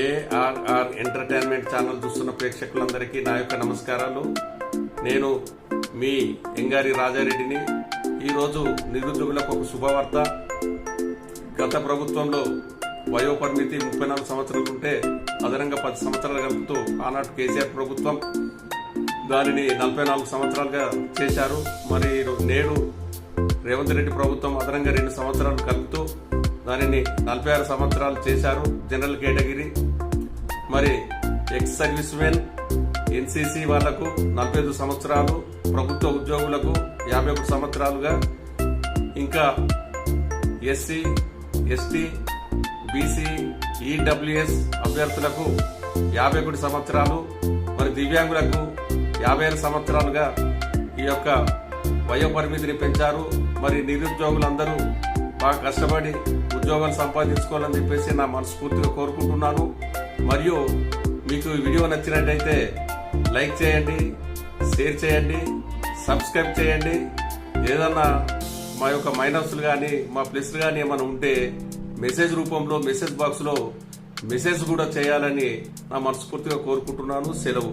ARR entertainment channel చూస్తున్న ప్రేక్షకులందరికీ నా యొక్క నమస్కారాలు. నేను మీ ఎంగారి రాజారెడ్డిని. ఈరోజు నిరుద్యోగులకు ఒక శుభవార్త. గత ప్రభుత్వంలో వయోపరిమితి 34 సంవత్సరాలు ఉంటే అదనంగా 10 సంవత్సరాలు కలుపుతూ ఆనాటి కేసీఆర్ ప్రభుత్వం దానిని 44 సంవత్సరాలుగా చేశారు. మరి నేడు రేవంత్ రెడ్డి ప్రభుత్వం అదనంగా 2 సంవత్సరాలు కలుపుతూ దానిని 46 సంవత్సరాలు చేశారు. జనరల్ కేటగిరీ మరి ఎక్స్ సర్వీస్ మెన్, ఎన్సీసీ వాళ్లకు 45 సంవత్సరాలు, ప్రభుత్వ ఉద్యోగులకు 51 సంవత్సరాలుగా, ఇంకా ఎస్సీ, ఎస్టీ, బీసీ, ఈడబ్ల్యూఎస్ అభ్యర్థులకు 51 సంవత్సరాలు, మరి దివ్యాంగులకు 50 సంవత్సరాలుగా ఈ యొక్క వయో పరిమితిని పెంచారు. మరి నిరుద్యోగులందరూ బాగా కష్టపడి ఉద్యోగాలు సంపాదించుకోవాలని చెప్పేసి నా మనస్ఫూర్తిగా కోరుకుంటున్నాను. మరియు మీకు ఈ వీడియో నచ్చినట్టయితే లైక్ చేయండి, షేర్ చేయండి, సబ్స్క్రైబ్ చేయండి. ఏదన్నా మా యొక్క మైనస్లు కానీ మా ప్లస్లు కానీ ఏమైనా ఉంటే మెసేజ్ రూపంలో మెసేజ్ బాక్స్లో మెసేజ్ కూడా చేయాలని నా మనస్ఫూర్తిగా కోరుకుంటున్నాను. సెలవు.